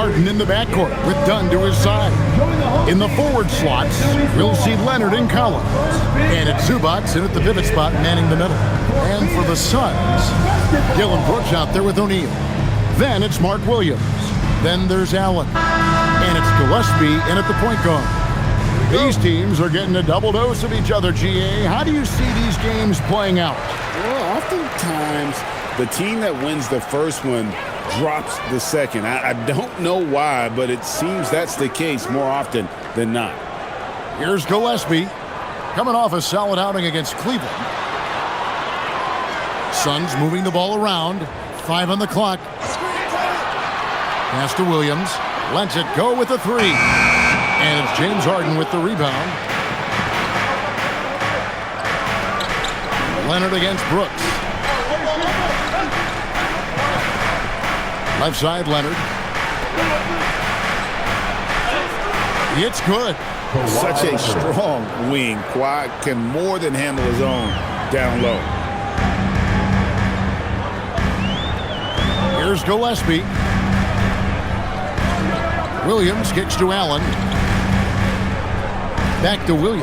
Harden in the backcourt with Dunn to his side. In the forward slots, we'll see Leonard and Collins. And it's Zubac in at the pivot spot, manning the middle. And for the Suns, Dylan Brooks out there with O'Neal. Then it's Mark Williams. Then there's Allen. And it's Gillespie in at the point guard. These teams are getting a double dose of each other, GA. How do you see these games playing out? Well, oftentimes the team that wins the first one drops the second. I don't know why, but it seems that's the case more often than not. Here's Gillespie coming off a solid outing against Cleveland. Suns moving the ball around. 5 on the clock. Pass to Williams. Lets it go with the 3. And it's James Harden with the rebound. Leonard against Brooks. Left side, Leonard. It's good. Such a strong wing. Kawhi can more than handle his own down low. Here's Gillespie. Williams kicks to Allen. Back to Williams.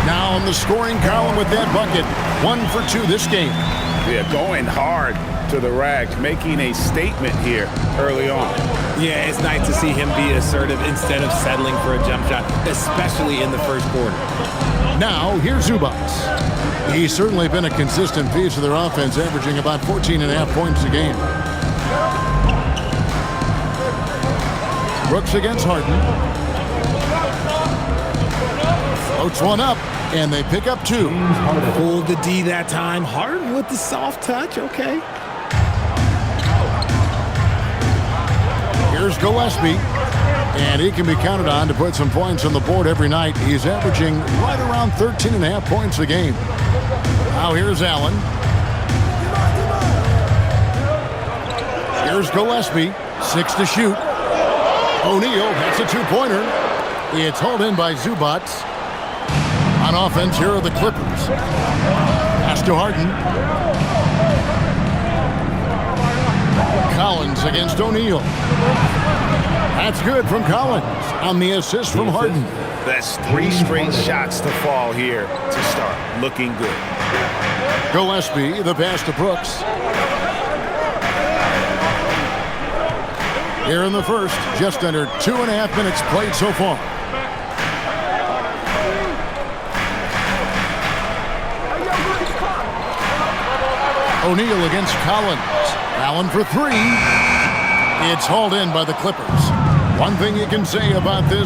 Now on the scoring column with that bucket. 1 for 2 this game. Yeah, going hard to the rack, making a statement here early on. Yeah, it's nice to see him be assertive instead of settling for a jump shot, especially in the first quarter. Now, here's Zubac. He's certainly been a consistent piece of their offense, averaging about 14.5 points a game. Brooks against Harden. Floats one up, and they pick up 2. Pulled the D that time. Harden with the soft touch, okay. Here's Gillespie, and he can be counted on to put some points on the board every night. He's averaging right around 13.5 points a game. Now here's Allen. Here's Gillespie, 6 to shoot. O'Neal, that's a 2-pointer. It's hauled in by Zubac. On offense, here are the Clippers. Pass to Harden. Collins against O'Neal. That's good from Collins on the assist from Harden. That's 3 straight shots to fall here to start. Looking good. Gillespie, the pass to Brooks. Here in the first, just under 2.5 minutes played so far. O'Neal against Collins. Allen for 3. It's hauled in by the Clippers. One thing you can say about this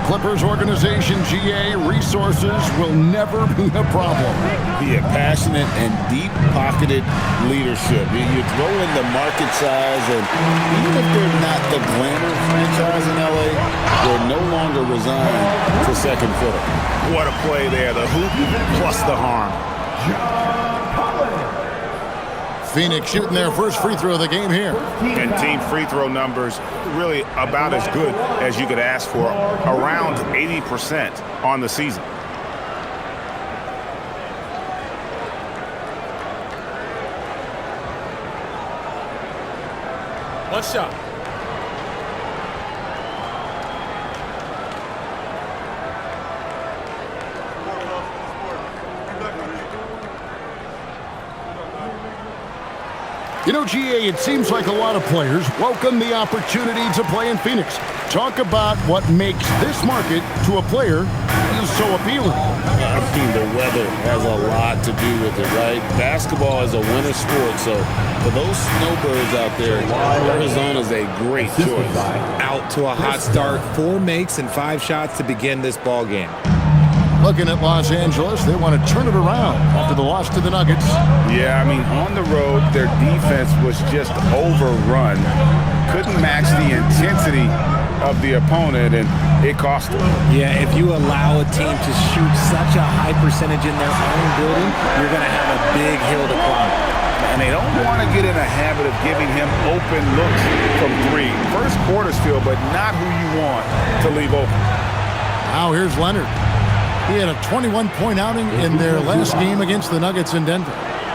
Clippers organization, GA, resources will never be a problem. Be a passionate and deep-pocketed leadership. You throw in the market size, and even if they're not the glamour franchise in LA, they're no longer resigned to second fiddle. What a play there. The hoop plus the harm. Phoenix shooting their first free throw of the game here. And team free throw numbers really about as good as you could ask for. Around 80% on the season. One shot. You know, GA, it seems like a lot of players welcome the opportunity to play in Phoenix. Talk about what makes this market to a player so appealing. I mean, the weather has a lot to do with it, right? Basketball is a winter sport, so for those snowbirds out there, Arizona's a great choice. Out to a hot start, 4 makes and 5 shots to begin this ball game. Looking at Los Angeles, they want to turn it around after the loss to the Nuggets. Yeah, I mean, on the road, their defense was just overrun. Couldn't match the intensity of the opponent, and it cost them. Yeah, if you allow a team to shoot such a high percentage in their own building, you're going to have a big hill to climb. And they don't want to get in a habit of giving him open looks from 3. First quarter still, but not who you want to leave open. Now here's Leonard. He had a 21-point outing in their last game against the Nuggets in Denver.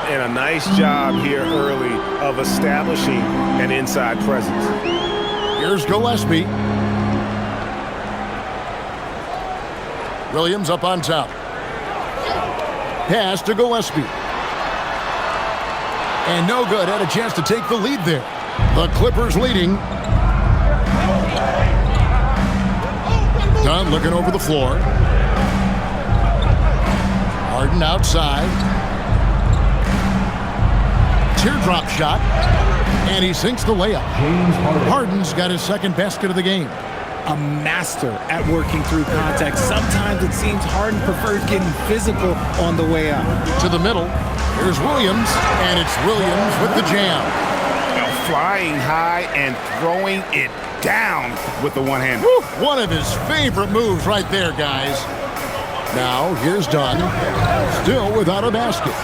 And a nice job here early of establishing an inside presence. Here's Gillespie. Williams up on top. Pass to Gillespie. And no good. Had a chance to take the lead there. The Clippers leading. Dunn looking over the floor. Harden outside. Teardrop shot. And he sinks the layup. Harden's got his second basket of the game. A master at working through contact. Sometimes it seems Harden prefers getting physical on the way up. To the middle. Here's Williams. And it's Williams with the jam. Flying high and throwing it down with the one-hander. One of his favorite moves right there, guys. Now, here's Dunn. Still without a basket.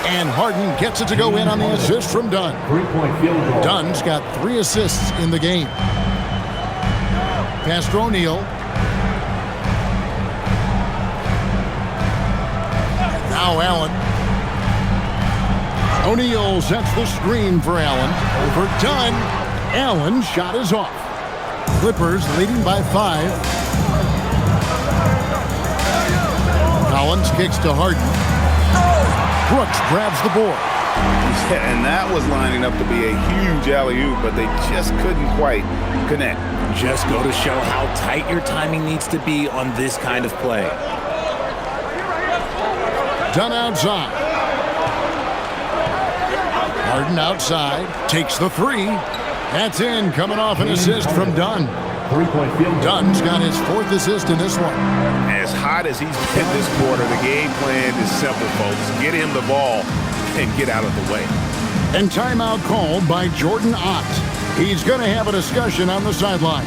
And Harden gets it to go in on the assist from Dunn. Three-point field goal. Dunn's got 3 assists in the game. Pass to O'Neal. Now Allen. O'Neal sets the screen for Allen. Over Dunn. Allen's shot is off. Clippers leading by 5. Collins kicks to Harden. Brooks grabs the board. And that was lining up to be a huge alley-oop, but they just couldn't quite connect. Just go to show how tight your timing needs to be on this kind of play. Dunn outside. Harden outside. Takes the 3. That's in. Coming off an assist from Dunn. Three-point field goal. Dunn's got his 4th assist in this one. As hot as he's been this quarter, the game plan is simple, folks. Get him the ball and get out of the way. And timeout called by Jordan Ott. He's going to have a discussion on the sideline.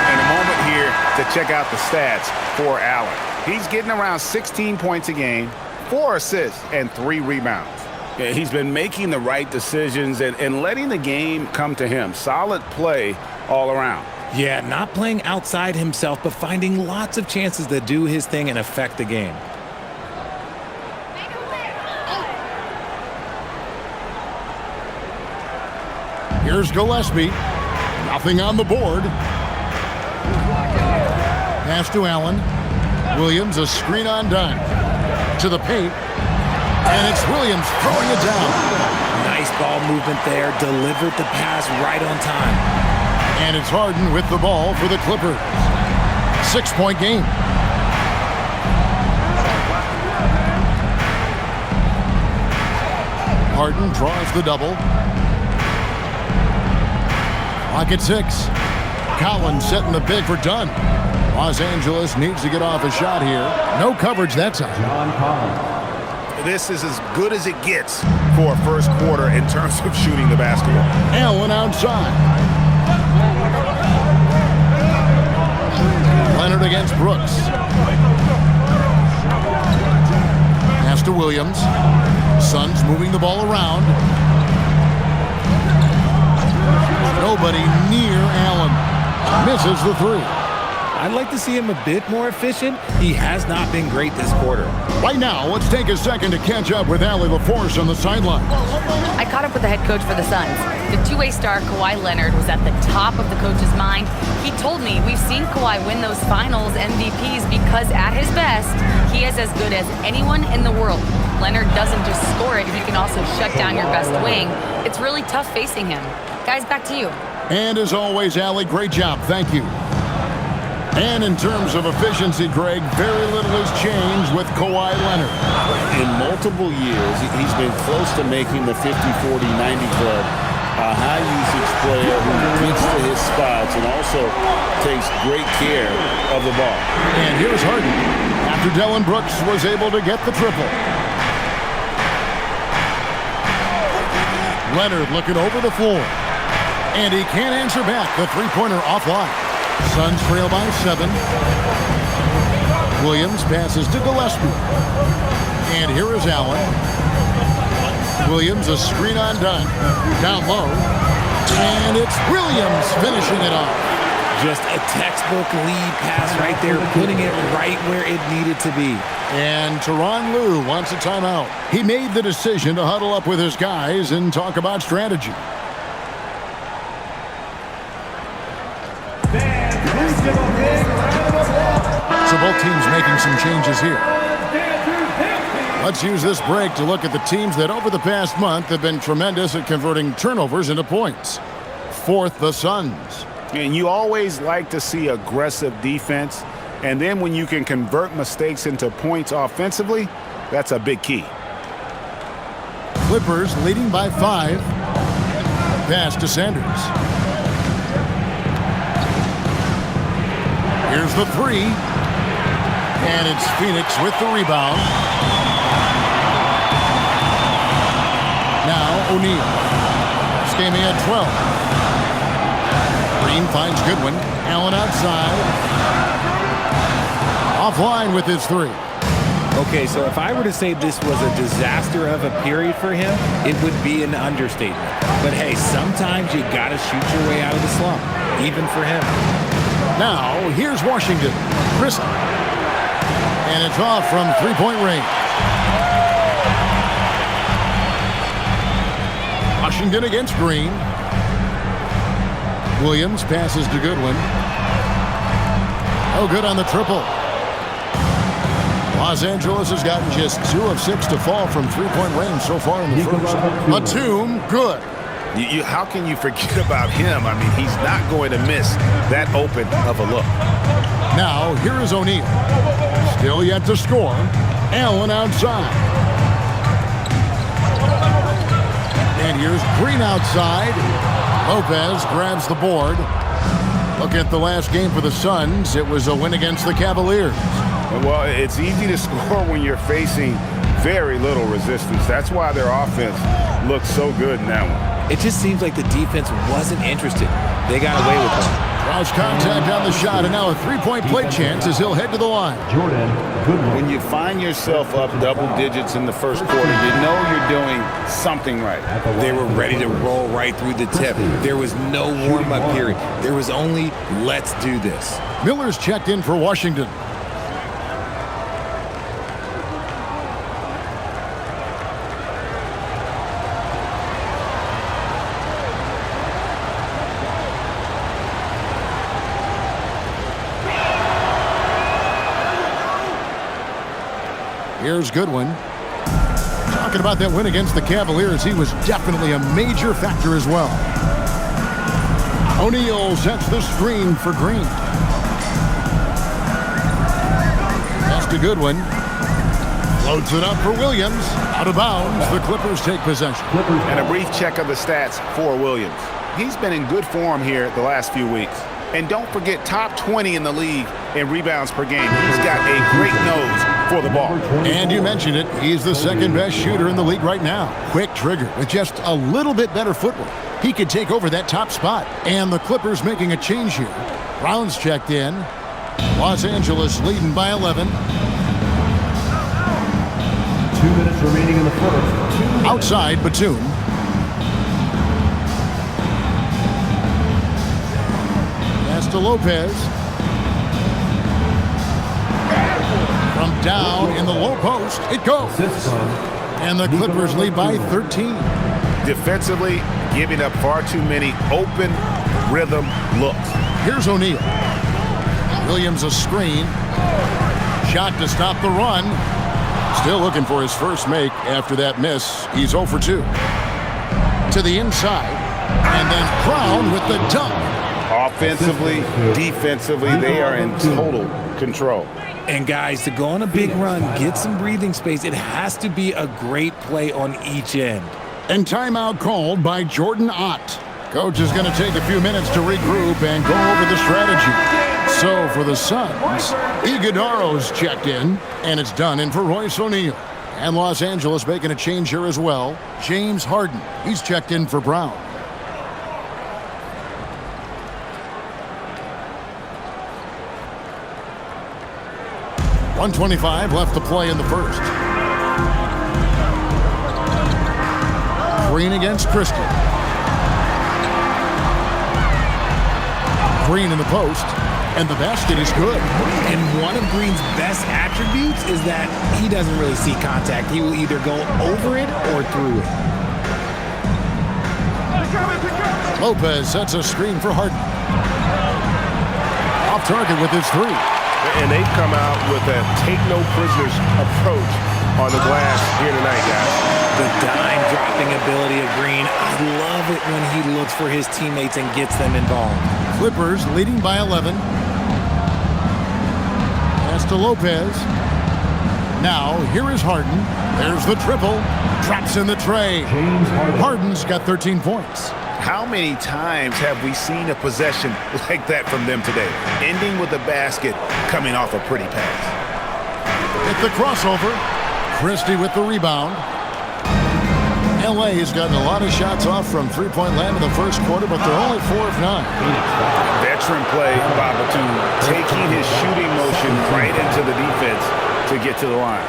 And a moment here to check out the stats for Allen. He's getting around 16 points a game, 4 assists, and 3 rebounds. Yeah, he's been making the right decisions and letting the game come to him. Solid play all around. Yeah, not playing outside himself, but finding lots of chances to do his thing and affect the game. Here's Gillespie. Nothing on the board. Pass to Allen. Williams, a screen on Dunn. To the paint. And it's Williams throwing it down. Nice ball movement there. Delivered the pass right on time. And it's Harden with the ball for the Clippers. 6-point game. Harden draws the double. Clock at 6. Collins setting the big for Dunn. Los Angeles needs to get off a shot here. No coverage that time. John Collins. This is as good as it gets for a first quarter in terms of shooting the basketball. Allen outside. Leonard against Brooks. Pass to Williams. Suns moving the ball around. Nobody near Allen. Misses the 3. I'd like to see him a bit more efficient. He has not been great this quarter. Right now, let's take a second to catch up with Allie LaForce on the sideline. I caught up with the head coach for the Suns. The two-way star, Kawhi Leonard, was at the top of the coach's mind. He told me we've seen Kawhi win those finals MVPs because at his best, he is as good as anyone in the world. Leonard doesn't just score it, he can also shut down your best wing. It's really tough facing him. Guys, back to you. And as always, Allie, great job. Thank you. And in terms of efficiency, Greg, very little has changed with Kawhi Leonard. In multiple years, he's been close to making the 50-40-90 club. A high-usage player who gets to his spots and also takes great care of the ball. And here's Harden after Dillon Brooks was able to get the triple. Leonard looking over the floor. And he can't answer back. The three-pointer offline. Suns trail by 7. Williams passes to Gillespie. And here is Allen. Williams, a screen on Dunn. Down low. And it's Williams finishing it off. Just a textbook lead pass right there, putting it right where it needed to be. And Tyronn Lue wants a timeout. He made the decision to huddle up with his guys and talk about strategy. So both teams making some changes here. Let's use this break to look at the teams that over the past month have been tremendous at converting turnovers into points. Fourth, the Suns. And you always like to see aggressive defense. And then when you can convert mistakes into points offensively, that's a big key. Clippers leading by 5. Pass to Sanders. Here's the 3. And it's Phoenix with the rebound. Now O'Neal. Skaming at 12. Green finds Goodwin. Allen outside. Offline with his 3. Okay, so if I were to say this was a disaster of a period for him, it would be an understatement. But hey, sometimes you got to shoot your way out of the slump, even for him. Now, here's Washington. Crystal. And it's off from three-point range. Washington against Green. Williams passes to Goodwin. Oh, good on the triple. Los Angeles has gotten just 2 of 6 to fall from three-point range so far in the first. Batum, good. How can you forget about him? I mean, he's not going to miss that open of a look. Now, here is O'Neal. Still yet to score. Allen outside. And here's Green outside. Lopez grabs the board. Look at the last game for the Suns. It was a win against the Cavaliers. Well, it's easy to score when you're facing very little resistance. That's why their offense looks so good in that one. It just seems like the defense wasn't interested. They got away with it. Cross contact on the shot, and now a three-point play chance as he'll head to the line. Jordan Goodwin. When you find yourself up double digits in the first quarter, you know you're doing something right. They were ready to roll right through the tip. There was no warm-up period. There was only, let's do this. Miller's checked in for Washington. Here's Goodwin. Talking about that win against the Cavaliers, he was definitely a major factor as well. O'Neal sets the screen for Green. Pass to Goodwin. Loads it up for Williams. Out of bounds, the Clippers take possession. And a brief check of the stats for Williams. He's been in good form here the last few weeks. And don't forget, top 20 in the league in rebounds per game. He's got a great nose for the ball. And you mentioned it, he's the second best shooter in the league right now. Quick trigger with just a little bit better footwork. He could take over that top spot. And the Clippers making a change here. Brown's checked in. Los Angeles leading by 11. 2 minutes remaining in the first. Outside, Batum. Pass to Lopez. From down in the low post, it goes. And the Clippers lead by 13. Defensively, giving up far too many open rhythm looks. Here's O'Neal. Williams a screen. Shot to stop the run. Still looking for his first make after that miss. He's 0 for 2. To the inside. And then Brown with the dunk. Offensively, defensively, they are in total control. And guys, to go on a big run, get some breathing space, it has to be a great play on each end. And timeout called by Jordan Ott. Coach is going to take a few minutes to regroup and go over the strategy. So for the Suns, Iguodaro's checked in, and it's done in for Royce O'Neal. And Los Angeles making a change here as well. James Harden, he's checked in for Brown. .125 left to play in the first. Green against Crystal. Green in the post, and the basket is good. And one of Green's best attributes is that he doesn't really see contact. He will either go over it or through it. Lopez sets a screen for Harden. Off target with his three. And they've come out with a take-no-prisoners approach on the glass here tonight, guys. The dime-dropping ability of Green. I love it when he looks for his teammates and gets them involved. Clippers leading by 11. Pass to Lopez. Now, here is Harden. There's the triple. Drops in the tray. James Harden. Harden's got 13 points. How many times have we seen a possession like that from them today? Ending with a basket, coming off a pretty pass. With the crossover. Christie with the rebound. LA has gotten a lot of shots off from three-point land in the first quarter, but they're only 4 of 9. Veteran play by Batum, taking his shooting motion right into the defense to get to the line.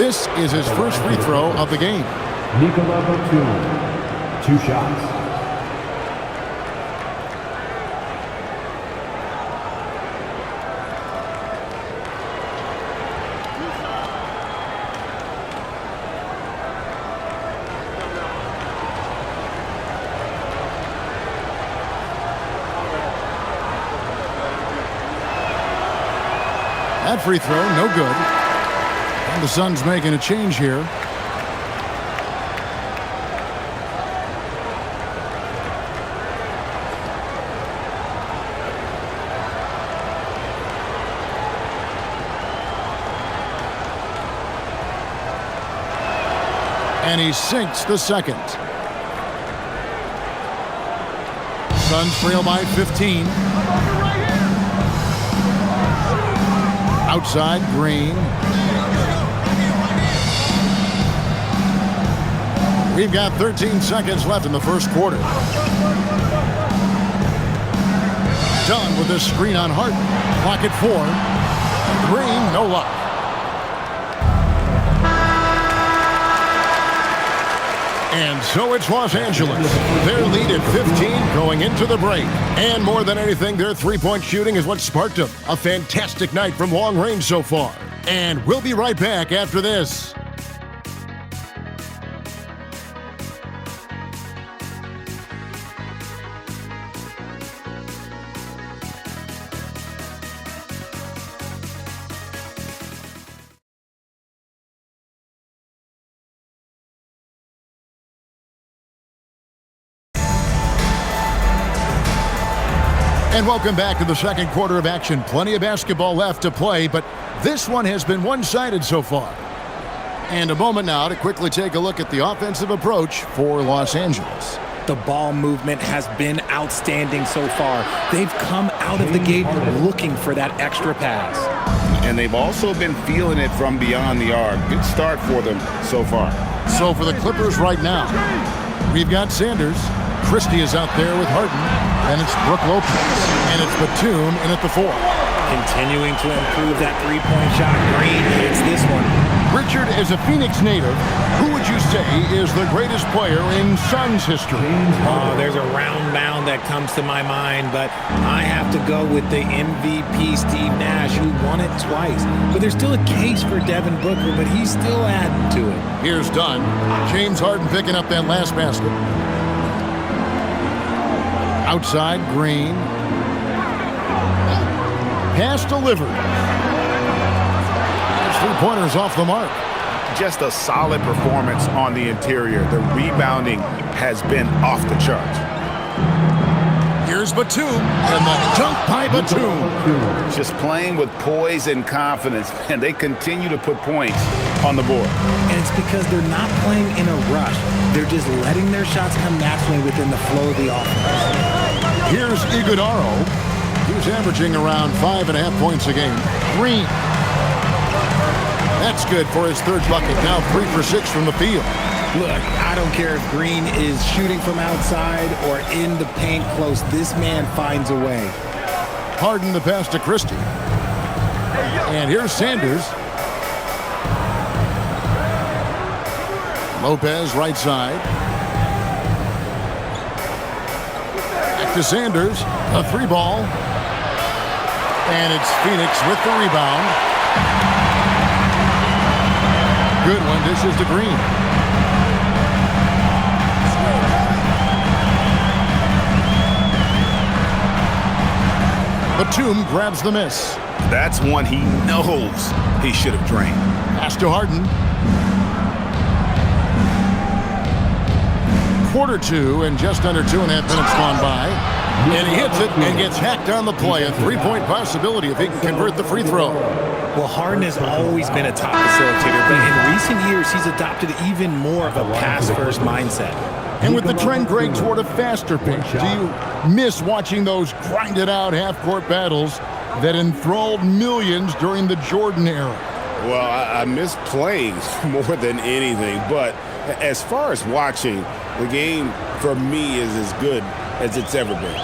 This is his first free throw of the game. Nikola Batum. 2 shots. That free throw, no good. And the Suns making a change here. And he sinks the second. Suns trail by 15. Outside, Green. We've got 13 seconds left in the first quarter. Dunn with a screen on Harden. Clock at 4. Green, no luck. And so it's Los Angeles. Their lead at 15 going into the break. And more than anything, their three-point shooting is what sparked them. A fantastic night from long range so far. And we'll be right back after this. And welcome back to the second quarter of action. Plenty of basketball left to play, but this one has been one-sided so far. And a moment now to quickly take a look at the offensive approach for Los Angeles. The ball movement has been outstanding so far. They've come out of the gate looking for that extra pass. And they've also been feeling it from beyond the arc. Good start for them so far. So for the Clippers right now, we've got Sanders. Christie is out there with Harden. And it's Brook Lopez. And it's Batum in at the 4. Continuing to improve that three-point shot. Green hits this one. Richard, as a Phoenix native, who would you say is the greatest player in Suns history? Oh, there's a round mound that comes to my mind, but I have to go with the MVP Steve Nash, who won it twice. But there's still a case for Devin Booker, but he's still adding to it. Here's Dunn. James Harden picking up that last basket. Outside, Green. Pass delivered. Three-pointers off the mark. Just a solid performance on the interior. The rebounding has been off the charts. Here's Batum, and the dunk by Batum. Just playing with poise and confidence, and they continue to put points on the board. And it's because they're not playing in a rush. They're just letting their shots come naturally within the flow of the offense. Here's Iguodala. He's averaging around 5.5 points a game. Green. That's good for his third bucket. Now 3 for 6 from the field. Look, I don't care if Green is shooting from outside or in the paint close. This man finds a way. Harden the pass to Christie. And here's Sanders. Lopez right side. Back to Sanders. A 3-ball. And it's Phoenix with the rebound. Good one. Dishes to Green. Batum grabs the miss. That's one he knows he should have drained. Pass to Harden. Quarter 2 and just under 2.5 minutes gone by. And he hits it and gets hacked on the play. A 3-point possibility if he can convert the free throw. Well, Harden has always been a top facilitator, but in recent years, he's adopted even more of a pass-first mindset. And with the trend, Greg, toward a faster pace, do you miss watching those grinded-out half-court battles that enthralled millions during the Jordan era? Well, I miss playing more than anything, but as far as watching, the game for me is as good as it's ever been.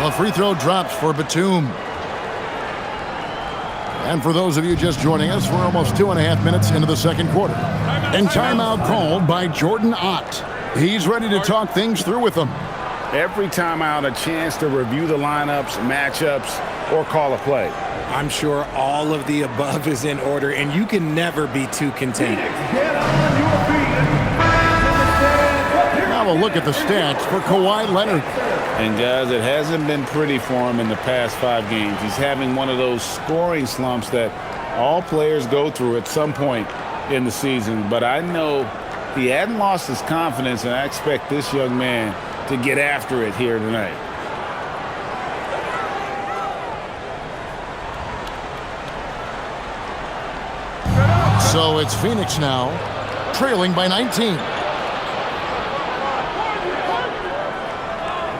The free throw drops for Batum. And for those of you just joining us, we're almost 2.5 minutes into the second quarter. And timeout called by Jordan Ott. He's ready to talk things through with them. Every timeout, a chance to review the lineups, matchups, or call a play. I'm sure all of the above is in order, and you can never be too content. Now a look at the stats for Kawhi Leonard. And guys, it hasn't been pretty for him in the past 5 games. He's having one of those scoring slumps that all players go through at some point in the season. But I know he hadn't lost his confidence, and I expect this young man to get after it here tonight. So it's Phoenix now, trailing by 19.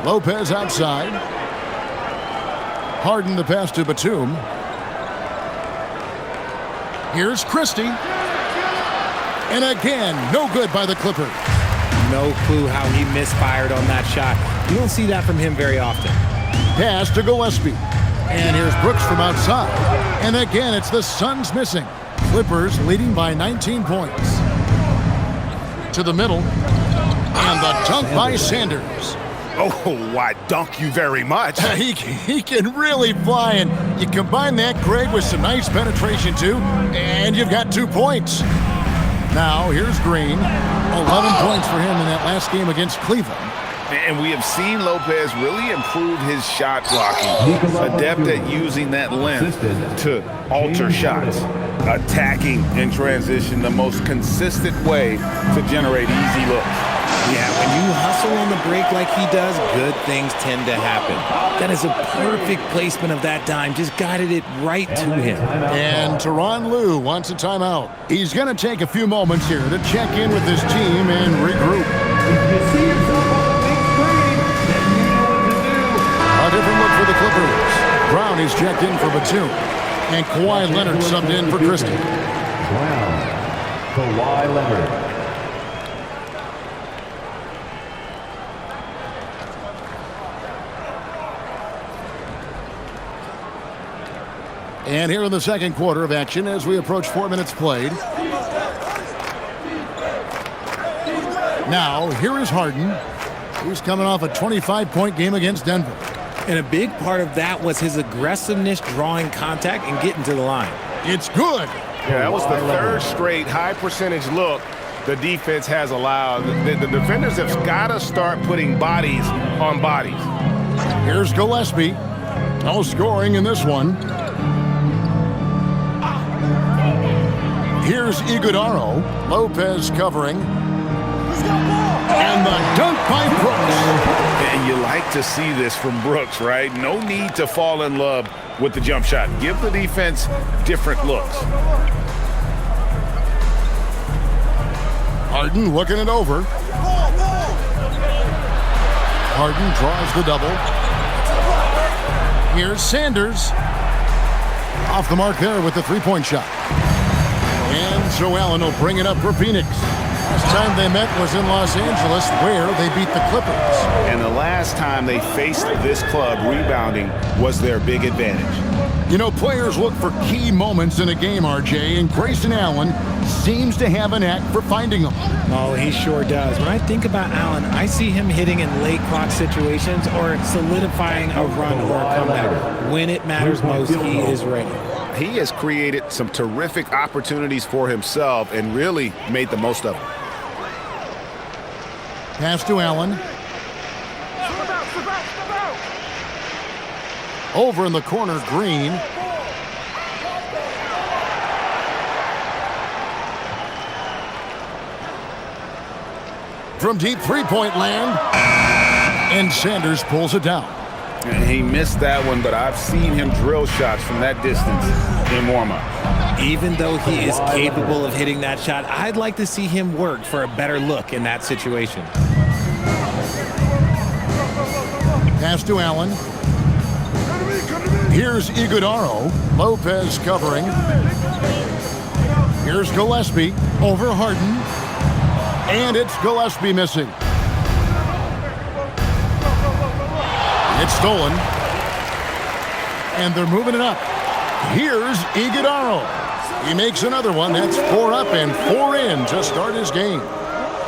Lopez outside. Harden the pass to Batum. Here's Christie. And again, no good by the Clippers. No clue how he misfired on that shot. You don't see that from him very often. Pass to Gillespie. And here's Brooks from outside. And again, it's the Suns missing. Clippers leading by 19 points. To the middle. And the dunk by Sanders. Oh, I dunk you very much. He can really fly, and you combine that, Greg, with some nice penetration, too, and you've got 2 points. Now, here's Green. 11 points for him in that last game against Cleveland. And we have seen Lopez really improve his shot blocking. Adept at using that length to alter shots. Attacking in transition, the most consistent way to generate easy looks. Yeah, when you hustle on the break like he does, good things tend to happen. That is a perfect placement of that dime. Just guided it right to him. And Tyronn Lue wants a timeout. He's going to take a few moments here to check in with his team and regroup. A different look for the Clippers. Brown is checked in for Batum. And Kawhi Leonard subbed in for Christie. Brown, Kawhi Leonard. And here in the second quarter of action as we approach 4 minutes played. Now, here is Harden, who's coming off a 25-point game against Denver. And a big part of that was his aggressiveness, drawing contact, and getting to the line. It's good. Yeah, that was the 3rd straight high-percentage look the defense has allowed. The defenders have got to start putting bodies on bodies. Here's Gillespie. No scoring in this one. Here's Iguodaro. Lopez covering. And the dunk by Brooks. And you like to see this from Brooks, right? No need to fall in love with the jump shot. Give the defense different looks. Harden looking it over. Harden draws the double. Here's Sanders. Off the mark there with the three-point shot. And Joe Allen will bring it up for Phoenix. Last time they met was in Los Angeles, where they beat the Clippers. And the last time they faced this club, rebounding was their big advantage. You know, players look for key moments in a game, RJ, and Grayson Allen seems to have an knack for finding them. Oh, he sure does. When I think about Allen, I see him hitting in late clock situations or solidifying a run or a comeback. When it matters most, he is ready. He has created some terrific opportunities for himself and really made the most of them. Pass to Allen. Over in the corner, Green. From deep three-point land. And Sanders pulls it down. And he missed that one, but I've seen him drill shots from that distance in warm-up. Even though he is capable of hitting that shot, I'd like to see him work for a better look in that situation. Pass to Allen. Here's Iguodaro. Lopez covering. Here's Gillespie over Harden. And it's Gillespie missing. It's stolen. And they're moving it up. Here's Iguodaro. He makes another one. That's 4 up and 4 in to start his game.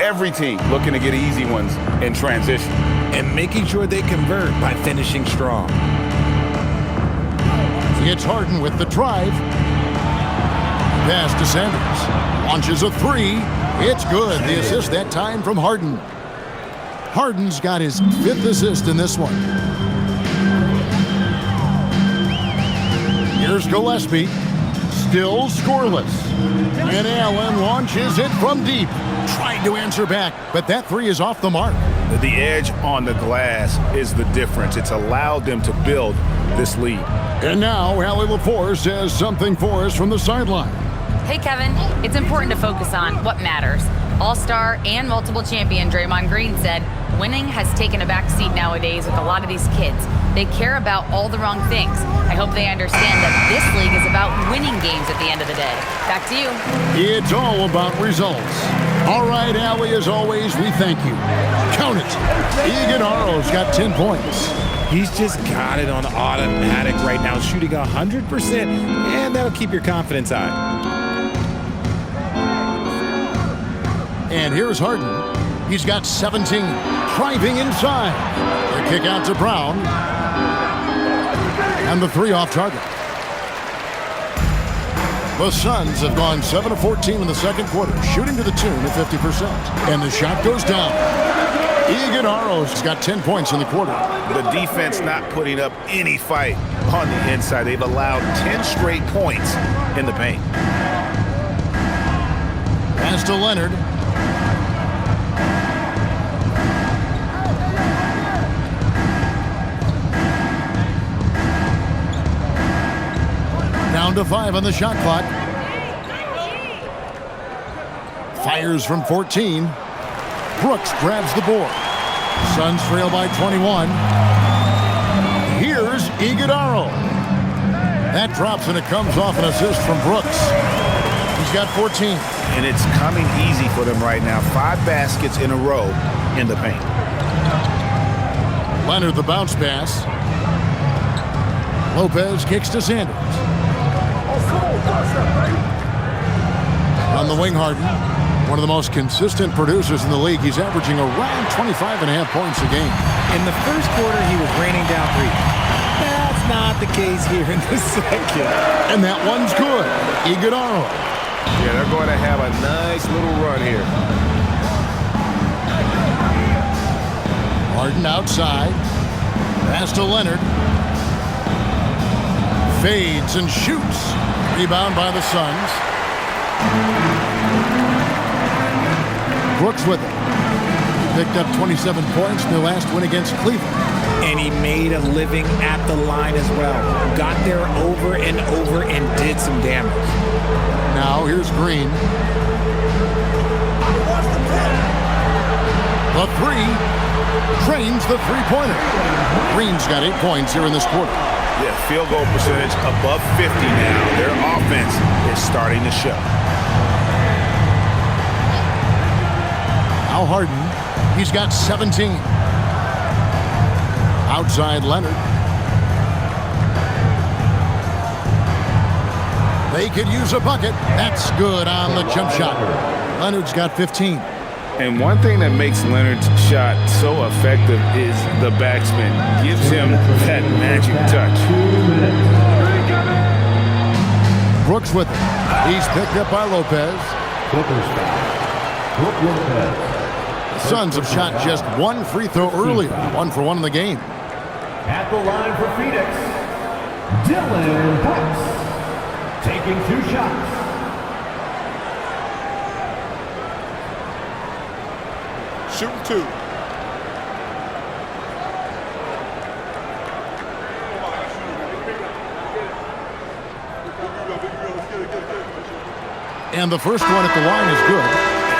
Every team looking to get easy ones in transition. And making sure they convert by finishing strong. It's Harden with the drive. Pass to Sanders. Launches a 3. It's good. The assist that time from Harden. Harden's got his 5th assist in this one. Here's Gillespie. Still scoreless. And Allen launches it from deep. Trying to answer back, but that 3 is off the mark. The edge on the glass is the difference. It's allowed them to build this lead. And now, Allie LaForce says something for us from the sideline. Hey, Kevin, it's important to focus on what matters. All-star and multiple champion Draymond Green said, winning has taken a back seat nowadays with a lot of these kids. They care about all the wrong things. I hope they understand that this league is about winning games at the end of the day. Back to you. It's all about results. All right, Allie, as always, we thank you. Count it. Iguodaro's got 10 points. He's just got it on automatic right now, shooting 100%, and that'll keep your confidence high. And here's Harden. He's got 17. Driving inside. The kick out to Brown. And the 3 off target. The Suns have gone 7 of 14 in the second quarter, shooting to the tune of 50%. And the shot goes down. Iguodaro's got 10 points in the quarter. The defense not putting up any fight on the inside. They've allowed 10 straight points in the paint. Pass to Leonard. Down to 5 on the shot clock. Fires from 14. Brooks grabs the board. Suns trail by 21. Here's Iguodaro. That drops and it comes off an assist from Brooks. He's got 14. And it's coming easy for them right now. 5 baskets in a row in the paint. Leonard the bounce pass. Lopez kicks to Sanders. On the wing, Harden. One of the most consistent producers in the league. He's averaging around 25.5 points a game. In the first quarter, he was raining down 3. That's not the case here in the second. And that one's good. Iguodaro. Yeah, they're going to have a nice little run here. Harden outside. Pass to Leonard. Fades and shoots. Rebound by the Suns. Brooks with it. Picked up 27 points in their last win against Cleveland. And he made a living at the line as well. Got there over and over and did some damage. Now here's Green. The 3. Drains the three-pointer. Green's got 8 points here in this quarter. Yeah, field goal percentage above 50 now. Their offense is starting to show. Now Harden. He's got 17. Outside Leonard. They could use a bucket. That's good on the jump shot. Leonard's got 15. And one thing that makes Leonard's shot so effective is the backspin. Gives him that magic touch. Brooks with it. He's picked up by Lopez. The Suns have shot just one free throw earlier. 1 for 1 in the game. At the line for Phoenix, Dylan Brooks, taking 2 shots. Shooting 2. And the first one at the line is good.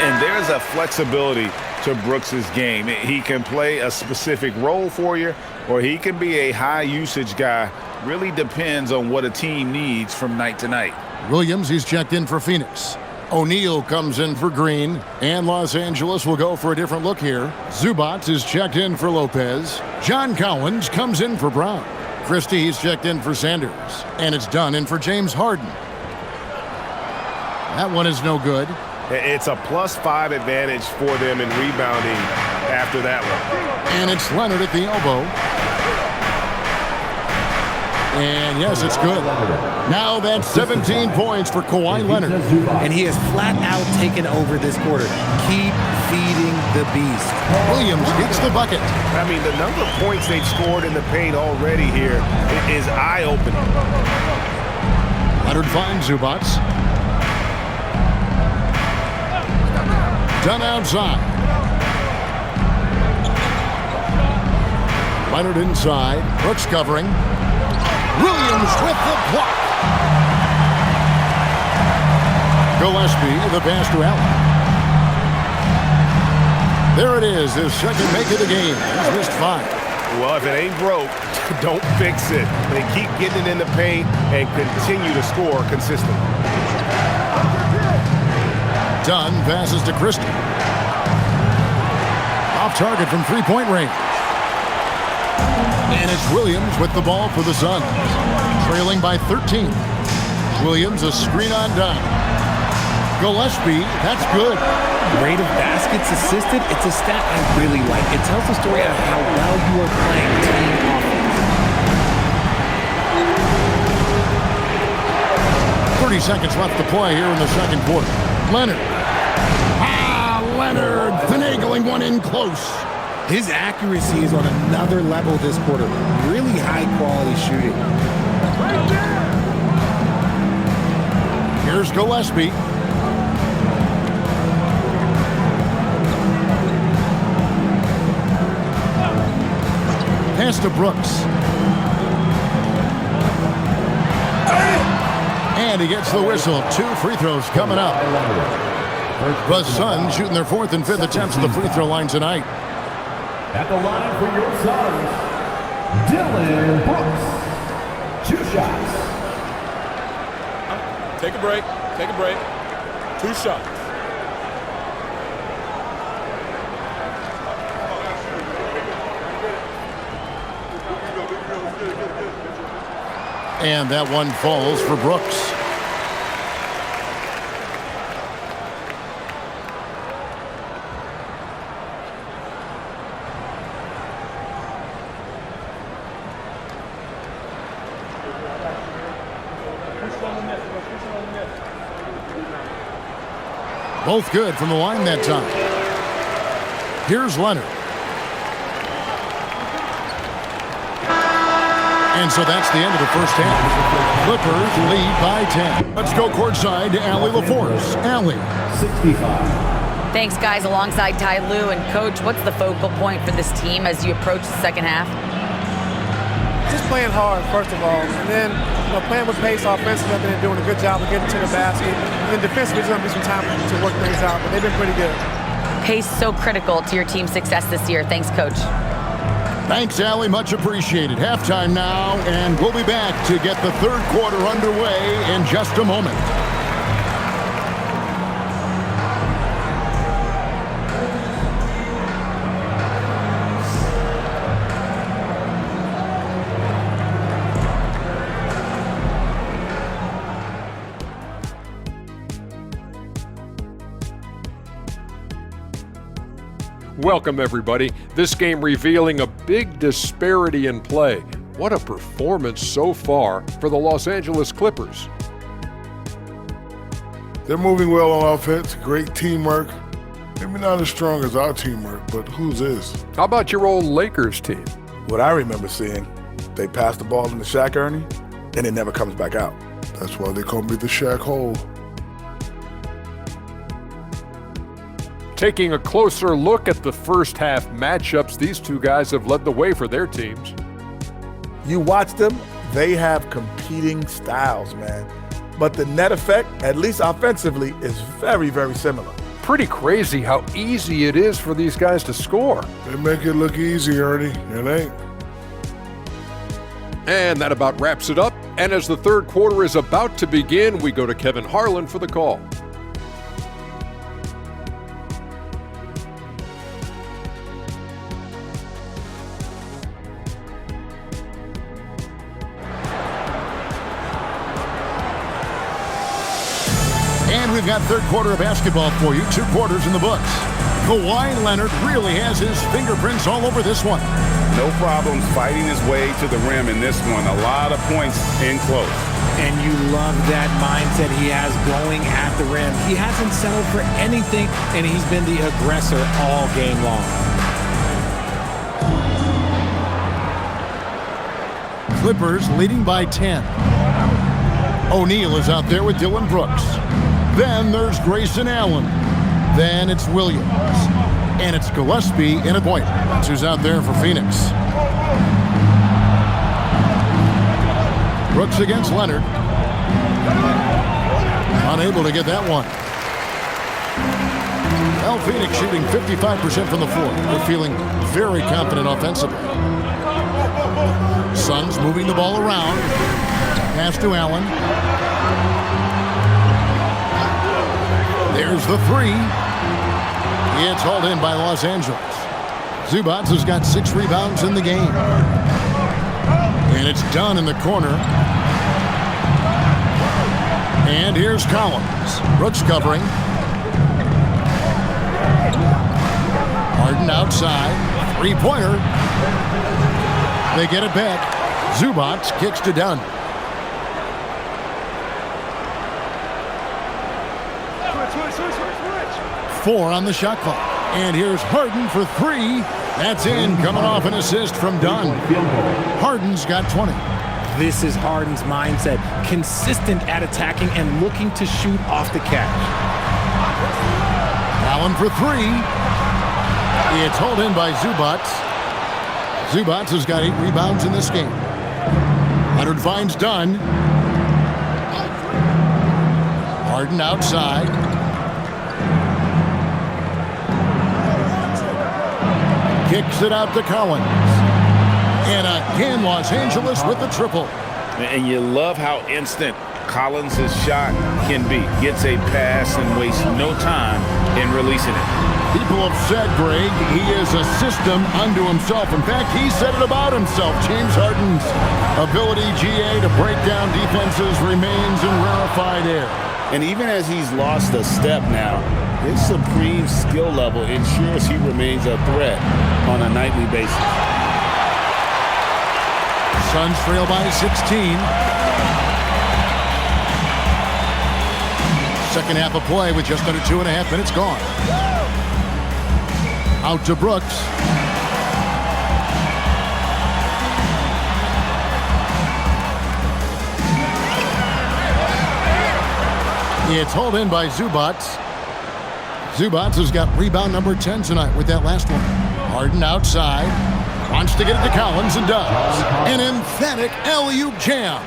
And there's a flexibility to Brooks's game. He can play a specific role for you, or he can be a high-usage guy. Really depends on what a team needs from night to night. Williams, he's checked in for Phoenix. O'Neal comes in for Green, and Los Angeles will go for a different look here. Zubats is checked in for Lopez. John Collins comes in for Brown. Christie, he's checked in for Sanders. And it's done in for James Harden. That one is no good. It's a +5 advantage for them in rebounding after that one. And it's Leonard at the elbow. And yes, it's good. Now that's 17 points for Kawhi Leonard. And he has flat out taken over this quarter. Keep feeding the beast. Williams gets the bucket. I mean, the number of points they've scored in the paint already here is eye-opening. Leonard finds Zubats. Done outside. Leonard inside. Brooks covering. Williams with the block. Gillespie, the pass to Allen. There it is, his second make of the game. He's missed 5. Well, if it ain't broke, don't fix it. They keep getting it in the paint and continue to score consistently. Dunn passes to Christie. Off target from three-point range. And it's Williams with the ball for the Suns. Trailing by 13. Williams, a screen on Dunn. Gillespie, that's good. Rate of baskets assisted, it's a stat I really like. It tells the story of how well you are playing team offense. 30 seconds left to play here in the second quarter. Leonard. Leonard finagling one in close. His accuracy is on another level this quarter. Really high-quality shooting. Here's Gillespie. Pass to Brooks. And he gets the whistle. 2 free throws coming up. The Suns shooting their 4th and 5th attempts at the free throw line tonight. At the line for your Suns, Dylan Brooks. 2 shots. Take a break. Take a break. 2 shots. And that one falls for Brooks. Both good from the line that time. Here's Leonard. And so that's the end of the first half. Clippers lead by 10. Let's go courtside to Allie LaForce. Allie. 65. Thanks, guys. Alongside Ty Lue and Coach, what's the focal point for this team as you approach the second half? Just playing hard, first of all, and then playing with pace offensively. I've been doing a good job of getting to the basket. And then defensively, there's going to be some time to work things out, but they've been pretty good. Pace so critical to your team's success this year. Thanks, Coach. Thanks, Allie. Much appreciated. Halftime now, and we'll be back to get the third quarter underway in just a moment. Welcome, everybody. This game revealing a big disparity in play. What a performance so far for the Los Angeles Clippers. They're moving well on offense, great teamwork. Maybe not as strong as our teamwork, but whose is? How about your old Lakers team? What I remember seeing, they pass the ball into Shaq, Ernie, and it never comes back out. That's why they call me the Shaq Hole. Taking a closer look at the first half matchups, these two guys have led the way for their teams. You watch them, they have competing styles, man. But the net effect, at least offensively, is very, very similar. Pretty crazy how easy it is for these guys to score. They make it look easy, Ernie. It ain't. And that about wraps it up. And as the third quarter is about to begin, we go to Kevin Harlan for the call. And we've got third quarter of basketball for you. 2 quarters in the books. Kawhi Leonard really has his fingerprints all over this one. No problems fighting his way to the rim in this one. A lot of points in close. And you love that mindset he has going at the rim. He hasn't settled for anything, and he's been the aggressor all game long. Clippers leading by 10. O'Neal is out there with Dylan Brooks. Then there's Grayson Allen. Then it's Williams. And it's Gillespie in a point. That's who's out there for Phoenix. Brooks against Leonard. Unable to get that one. Well, Phoenix shooting 55% from the floor. They're feeling very confident offensively. Suns moving the ball around. Pass to Allen. There's the 3. It's hauled in by Los Angeles. Zubac has got 6 rebounds in the game. And it's done in the corner. And here's Collins. Brooks covering. Harden outside. 3-pointer. They get it back. Zubac kicks to Dunn. Four on the shot clock. And here's Harden for 3. That's in, coming off an assist from Dunn. Harden's got 20. This is Harden's mindset. Consistent at attacking and looking to shoot off the catch. Allen for 3. It's hauled in by Zubac. Zubac has got 8 rebounds in this game. Leonard finds Dunn. Harden outside. Kicks it out to Collins. And again, Los Angeles with the triple. And you love how instant Collins' shot can be. Gets a pass and wastes no time in releasing it. People have said, Greg, he is a system unto himself. In fact, he said it about himself. James Harden's ability, GA, to break down defenses remains in rarefied air. And even as he's lost a step now, his supreme skill level ensures he remains a threat on a nightly basis. Suns trail by 16. Second half of play with just under 2.5 minutes gone. Out to Brooks. It's hauled in by Zubac. Zubac has got rebound number 10 tonight with that last one. Harden outside. Wants to get it to Collins and does. An emphatic alley-oop jam.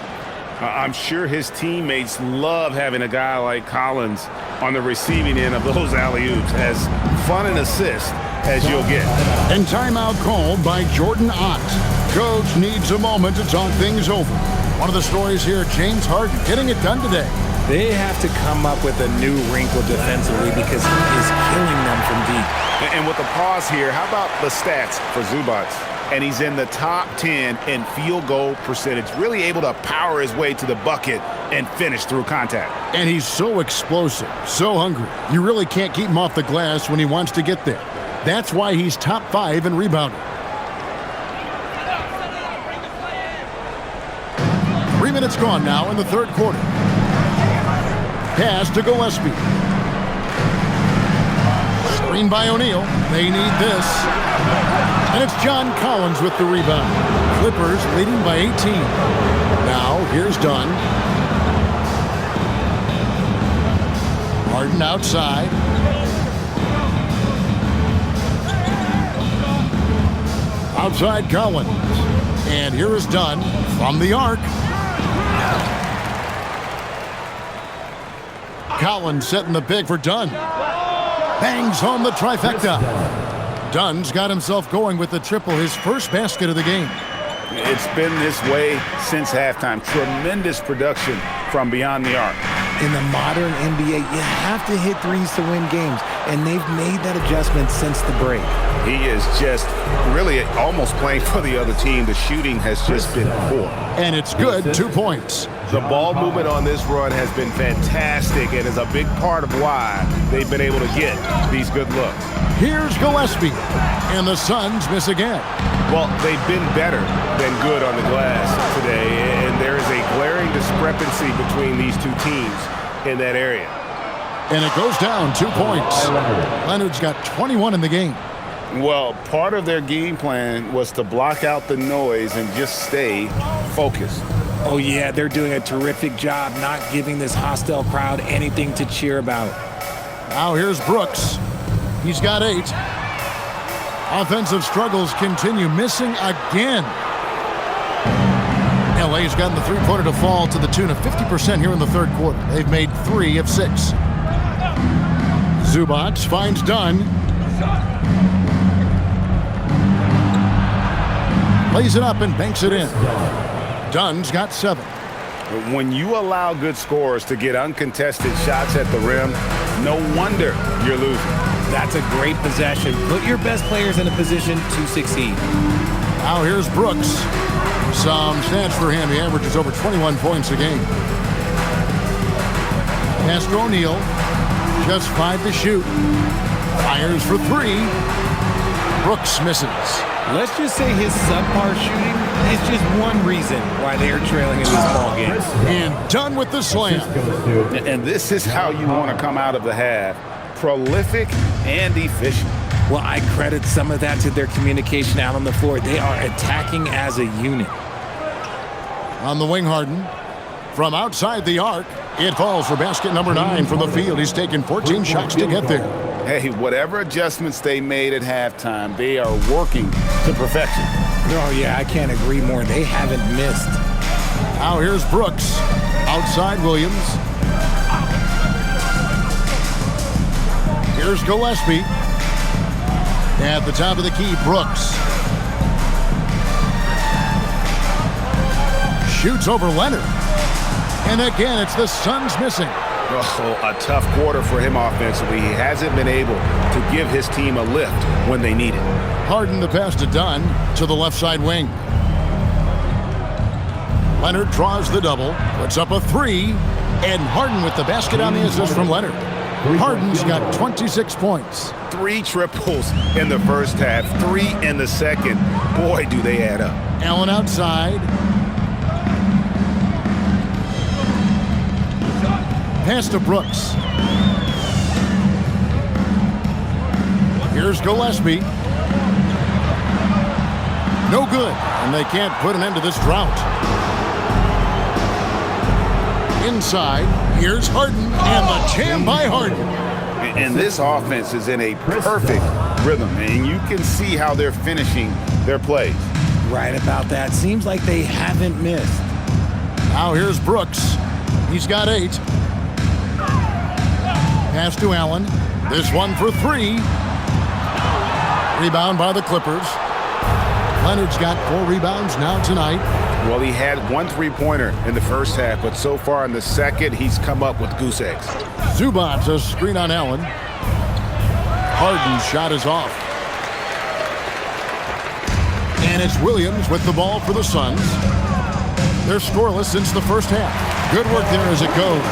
I'm sure his teammates love having a guy like Collins on the receiving end of those alley-oops. As fun an assist as you'll get. And timeout called by Jordan Ott. Coach needs a moment to talk things over. One of the stories here, James Harden getting it done today. They have to come up with a new wrinkle defensively because he is killing them from deep. And with the pause here, how about the stats for Zubac? And he's in the top 10 in field goal percentage, really able to power his way to the bucket and finish through contact. And he's so explosive, so hungry. You really can't keep him off the glass when he wants to get there. That's why he's top 5 in rebounding. 3 minutes gone now in the third quarter. Pass to Gillespie. Screen by O'Neal. They need this. And it's John Collins with the rebound. Clippers leading by 18. Now here's Dunn. Harden outside. Outside Collins. And here is Dunn from the arc. Collins setting the pick for Dunn. Bangs home the trifecta. Dunn's got himself going with the triple, his first basket of the game. It's been this way since halftime. Tremendous production from beyond the arc. In the modern NBA, you have to hit threes to win games, and they've made that adjustment since the break. He is just really almost playing for the other team. The shooting has just been poor. And it's good, 2 points. The ball movement on this run has been fantastic and is a big part of why they've been able to get these good looks. Here's Gillespie, and the Suns miss again. Well, they've been better than good on the glass today, and there is a glaring discrepancy between these two teams in that area. And it goes down 2 points. Leonard's got 21 in the game. Well, part of their game plan was to block out the noise and just stay focused. Oh, yeah, they're doing a terrific job not giving this hostile crowd anything to cheer about. Now here's Brooks. He's got 8. Offensive struggles continue, missing again. LA's gotten the three-pointer to fall to the tune of 50% here in the third quarter. They've made 3 of 6. Zubac finds Dunn. Lays it up and banks it in. Dunn's got 7. When you allow good scorers to get uncontested shots at the rim, no wonder you're losing. That's a great possession. Put your best players in a position to succeed. Now here's Brooks. Some stats for him. He averages over 21 points a game. Pass to O'Neal. Just 5 to shoot. Fires for 3. Brooks misses. Let's just say his subpar shooting is just one reason why they are trailing in this ball game. And done with the slam. And this is how you want to come out of the half. Prolific and efficient. Well, I credit some of that to their communication out on the floor. They are attacking as a unit. On the wing, Harden. From outside the arc, it falls for basket number 9 from the field. He's taken 14 shots to get there. Hey, whatever adjustments they made at halftime, they are working to perfection. Oh, yeah, I can't agree more. They haven't missed. Now here's Brooks. Outside Williams. Here's Gillespie. At the top of the key, Brooks. Shoots over Leonard. And again, it's the Suns missing. Oh, a tough quarter for him offensively. He hasn't been able to give his team a lift when they need it. Harden the pass to Dunn to the left side wing. Leonard draws the double, puts up a 3, and Harden with the basket on the assist from Leonard. Harden's got 26 points. 3 triples in the first half, 3 in the second. Boy, do they add up. Allen outside. Pass to Brooks. Here's Gillespie. No good, and they can't put an end to this drought. Inside, here's Harden, and the jam by Harden. And this offense is in a perfect rhythm, and you can see how they're finishing their plays. Right about that. Seems like they haven't missed. Now here's Brooks. He's got 8. Pass to Allen. This one for 3. Rebound by the Clippers. Leonard's got 4 rebounds now tonight. Well, he had 1 3-pointer in the first half, but so far in the second, he's come up with goose eggs. Zubac a screen on Allen. Harden's shot is off. And it's Williams with the ball for the Suns. They're scoreless since the first half. Good work there as it goes.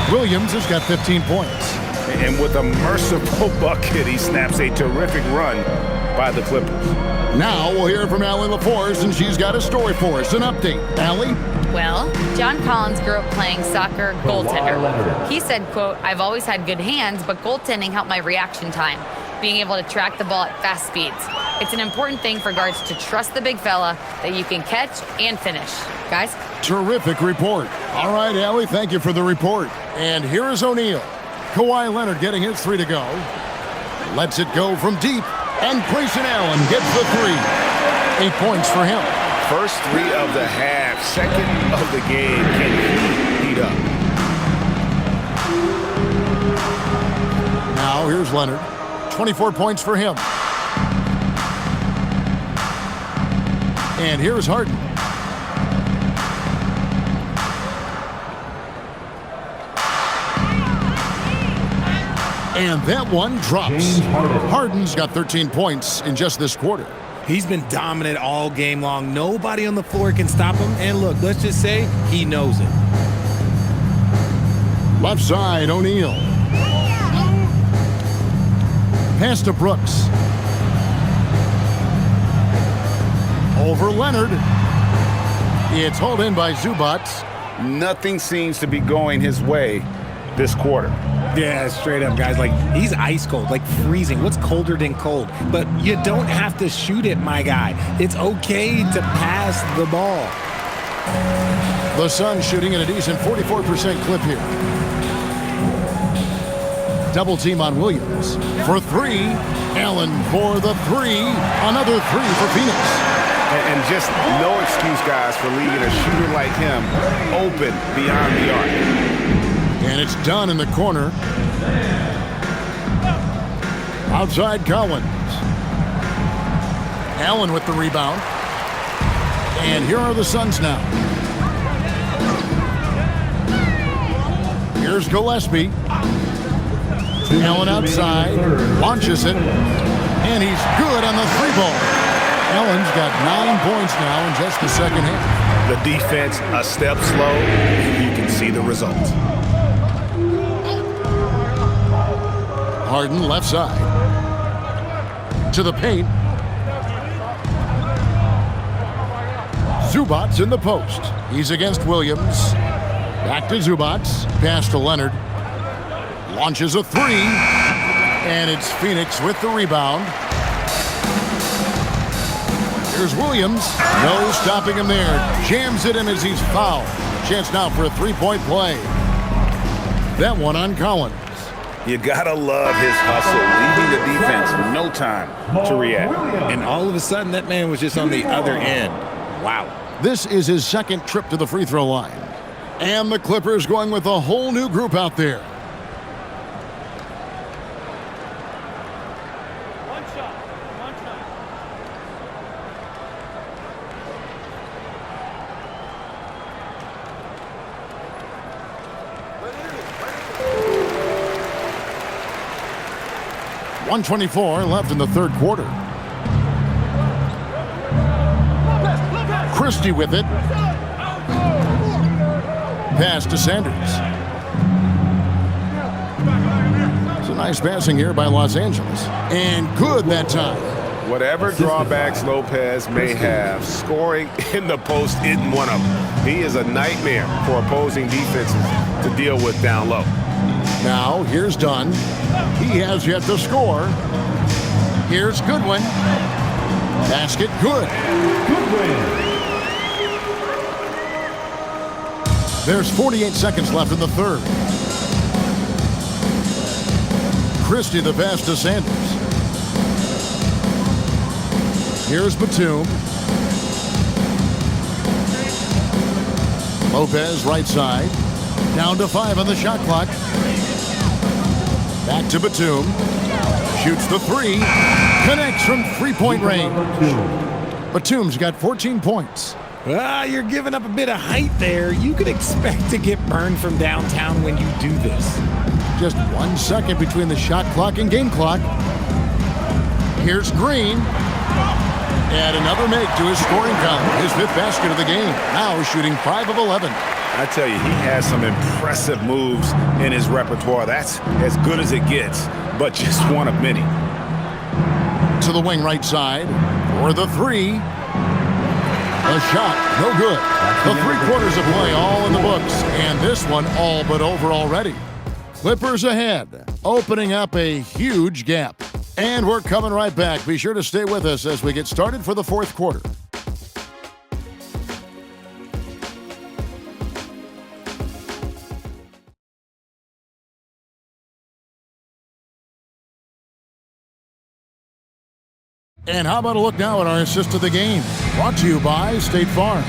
Williams has got 15 points. And with a merciful bucket, he snaps a terrific run by the Clippers. Now we'll hear from Allie LaForce, and she's got a story for us. An update. Allie? Well, John Collins grew up playing soccer goaltender. He said, quote, "I've always had good hands, but goaltending helped my reaction time, being able to track the ball at fast speeds. It's an important thing for guards to trust the big fella that you can catch and finish." Guys? Terrific report. All right, Allie, thank you for the report. And here is O'Neal. Kawhi Leonard getting his 3 to go. Lets it go from deep, and Grayson Allen gets the 3. 8 points for him. First 3 of the half, second of the game. Can he heat up? Now here's Leonard. 24 points for him. And here's Harden. And that one drops. Harden's got 13 points in just this quarter. He's been dominant all game long. Nobody on the floor can stop him. And look, let's just say he knows it. Left side, O'Neal. Pass to Brooks. Over Leonard. It's hauled in by Zubac. Nothing seems to be going his way this quarter. Yeah, straight up, guys. Like, he's ice cold, like freezing. What's colder than cold? But you don't have to shoot it, my guy. It's okay to pass the ball. The Suns shooting at a decent 44% clip here. Double team on Williams. For 3. Allen for the 3. Another 3 for Phoenix. And just no excuse, guys, for leaving a shooter like him open beyond the arc. And it's done in the corner. Outside Collins. Allen with the rebound. And here are the Suns now. Here's Gillespie. Allen outside. Launches it. And he's good on the 3-ball. Allen's got 9 points now in just the second half. The defense a step slow. You can see the results. Harden left side. To the paint. Zubac in the post. He's against Williams. Back to Zubac. Pass to Leonard. Launches a 3. And it's Phoenix with the rebound. Here's Williams. No stopping him there. Jams it in as he's fouled. Chance now for a 3-point play. That one on Collins. You gotta love his hustle, leaving the defense no time to react. And all of a sudden, that man was just on the other end. Wow. This is his second trip to the free throw line. And the Clippers going with a whole new group out there. .124 left in the third quarter. Christie with it. Pass to Sanders. It's a nice passing here by Los Angeles. And good that time. Whatever drawbacks Lopez may have, scoring in the post isn't one of them. He is a nightmare for opposing defenses to deal with down low. Now, here's Dunn. He has yet to score. Here's Goodwin. Basket good. There's 48 seconds left in the third. Christie the pass to Sanders. Here's Batum. Lopez right side. Down to 5 on the shot clock. Back to Batum. Shoots the 3. Connects from 3-point range. Batum's got 14 points. You're giving up a bit of height there. You could expect to get burned from downtown when you do this. Just 1 second between the shot clock and game clock. Here's Green. And another make to his scoring column. His 5th basket of the game. Now shooting 5 of 11. I tell you, he has some impressive moves in his repertoire. That's as good as it gets, but just one of many. To the wing right side for the three. A shot, no good. The 3 quarters of play all in the books, and this one all but over already. Clippers ahead, opening up a huge gap. And we're coming right back. Be sure to stay with us as we get started for the 4th quarter. And how about a look now at our assist of the game? Brought to you by State Farm.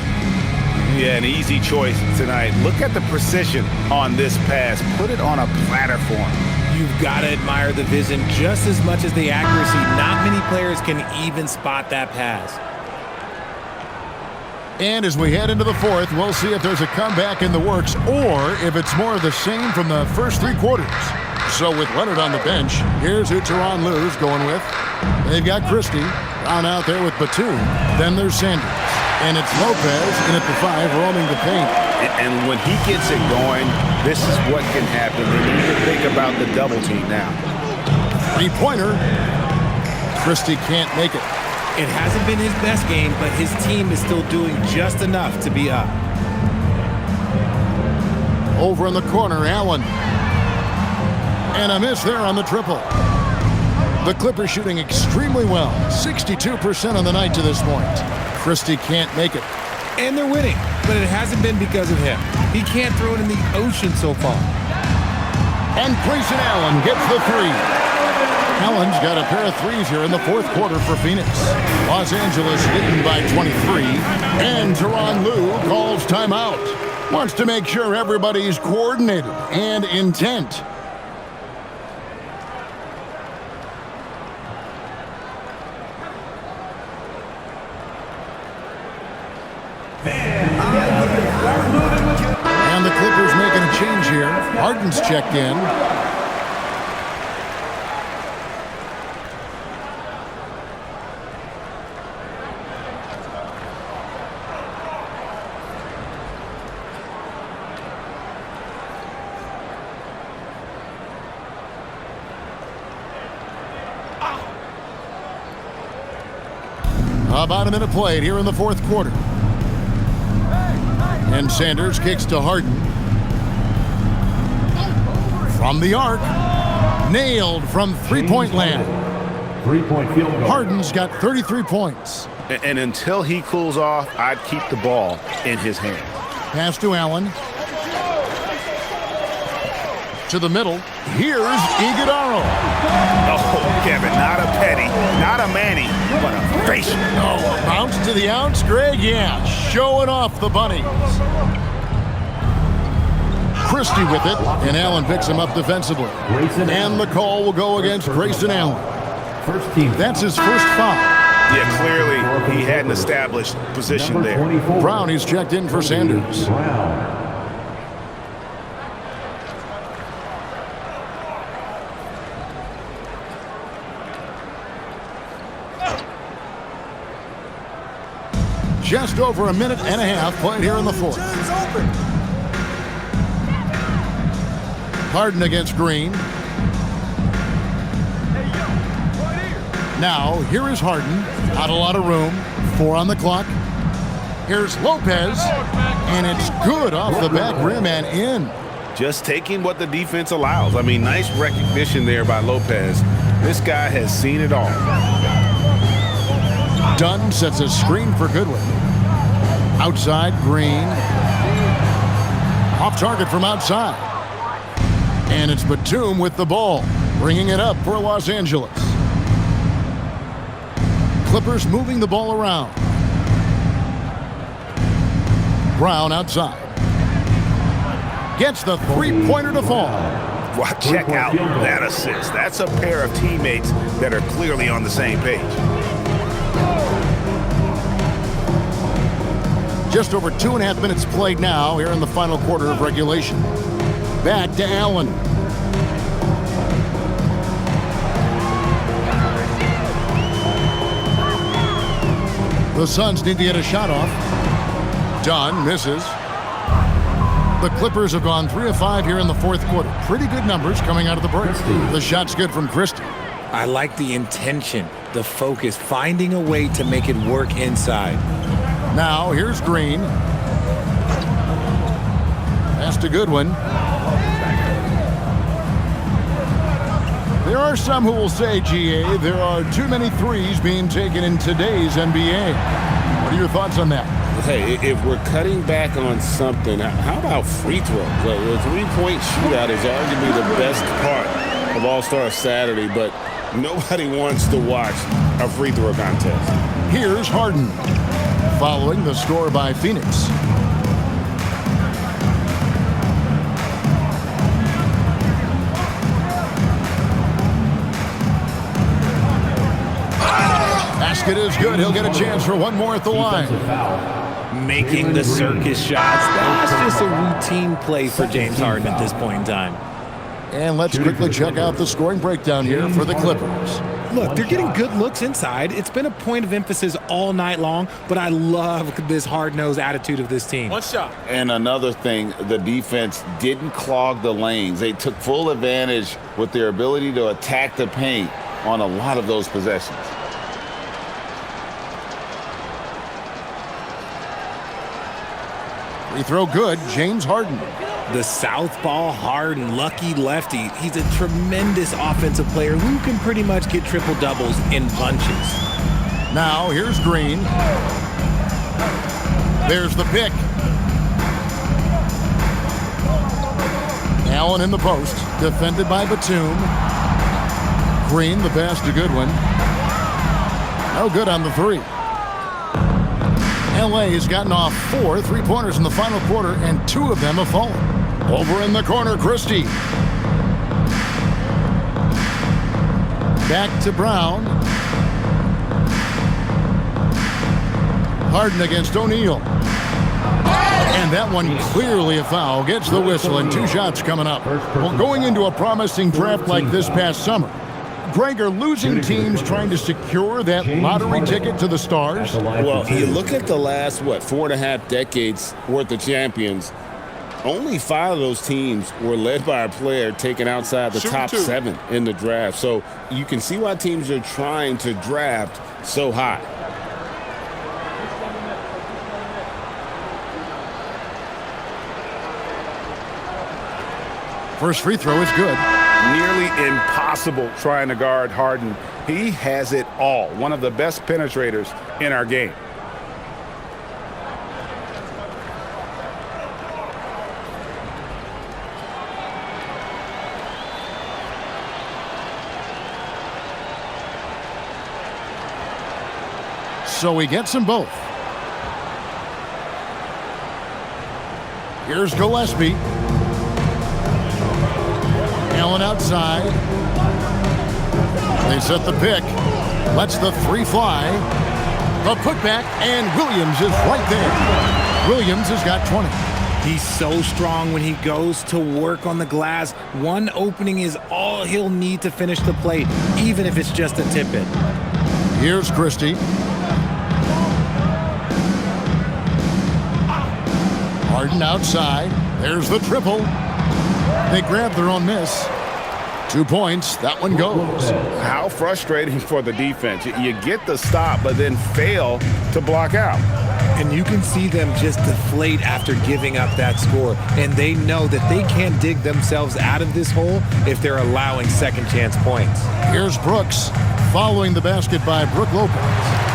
Yeah, an easy choice tonight. Look at the precision on this pass. Put it on a platter for him. You've got to admire the vision just as much as the accuracy. Not many players can even spot that pass. And as we head into the 4th, we'll see if there's a comeback in the works or if it's more of the same from the first 3 quarters. So with Leonard on the bench, here's who Tyronn Lue's going with. They've got Christie down out there with Batum. Then there's Sanders. And it's Lopez in at the 5, roaming the paint. And when he gets it going, this is what can happen. They need to think about the double team now. 3-pointer. Christie can't make it. It hasn't been his best game, but his team is still doing just enough to be up. Over in the corner, Allen. And a miss there on the triple. The Clippers shooting extremely well. 62% on the night to this point. Christie can't make it. And they're winning, but it hasn't been because of him. He can't throw it in the ocean so far. And Grayson Allen gets the 3. Allen's got a pair of 3s here in the 4th quarter for Phoenix. Los Angeles leading by 23. And Tyronn Lue calls timeout. Wants to make sure everybody's coordinated and intent. And the Clippers making a change here. Harden's checked in. About a minute played here in the 4th quarter. And Sanders kicks to Harden. From the arc. Nailed from 3-point land. 3-point field goal. Harden's got 33 points. And until he cools off, I'd keep the ball in his hand. Pass to Allen. To the middle. Here's Iguodala. Oh, Kevin, not a Petty, not a Manny, but a face. Oh, bounce to the ounce, Greg. Yeah, showing off the bunnies. Christie with it, and Allen picks him up defensively. And the call will go against Grayson Allen. That's his first foul. Yeah, clearly he hadn't established position there. Brown, he's checked in for Sanders. Just over a minute and a half played here in the 4th. Harden against Green. Now, here is Harden. Not a lot of room. 4 on the clock. Here's Lopez. And it's good off the back rim and in. Just taking what the defense allows. I mean, nice recognition there by Lopez. This guy has seen it all. Dunn sets a screen for Goodwin. Outside, Green. Off target from outside. And it's Batum with the ball, bringing it up for Los Angeles. Clippers moving the ball around. Brown outside. Gets the 3-pointer to fall. Well, check out that assist. That's a pair of teammates that are clearly on the same page. Just over 2.5 minutes played now here in the final quarter of regulation. Back to Allen. The Suns need to get a shot off. Dunn misses. The Clippers have gone 3 of 5 here in the fourth quarter. Pretty good numbers coming out of the break. The shot's good from Christie. I like the intention, the focus, finding a way to make it work inside. Now, here's Green. That's a good one. There are some who will say, GA, there are too many threes being taken in today's NBA. What are your thoughts on that? Hey, if we're cutting back on something, how about free throws? The three-point shootout is arguably the best part of All-Star Saturday, but nobody wants to watch a free throw contest. Here's Harden, following the score by Phoenix. Basket is good. He'll get a chance for one more at the line. Making the circus shots. That's just a routine play for James Harden at this point in time. And let's quickly check out the scoring breakdown here for the Clippers. Look, they're getting good looks inside. It's been a point of emphasis all night long, but I love this hard-nosed attitude of this team. One shot. And another thing, the defense didn't clog the lanes. They took full advantage with their ability to attack the paint on a lot of those possessions. Free throw good, James Harden. The southpaw Harden, lucky lefty. He's a tremendous offensive player who can pretty much get triple-doubles in bunches. Now, here's Green. There's the pick. Allen in the post, defended by Batum. Green, the pass to Goodwin. No good on the three. LA has gotten off 4 3-pointers in the final quarter, and 2 of them have fallen. Over in the corner, Christie. Back to Brown. Harden against O'Neal. And that one clearly a foul. Gets the whistle, and 2 shots coming up. Well, going into a promising draft like this past summer, Greg, are losing teams trying to secure that lottery ticket to the stars? Well, you look at the last, 4.5 decades worth of champions, only 5 of those teams were led by a player taken outside the top 7 in the draft. So you can see why teams are trying to draft so high. First free throw is good. Nearly impossible trying to guard Harden. He has it all. One of the best penetrators in our game. So he gets them both. Here's Gillespie. Allen outside. They set the pick. Lets the 3 fly. The putback, and Williams is right there. Williams has got 20. He's so strong when he goes to work on the glass. One opening is all he'll need to finish the play, even if it's just a tip-in. Here's Christie. Harden outside. There's the triple. They grab their own miss. 2 points. That one goes. How frustrating for the defense. You get the stop, but then fail to block out. And you can see them just deflate after giving up that score. And they know that they can't dig themselves out of this hole if they're allowing second chance points. Here's Brooks following the basket by Brook Lopez.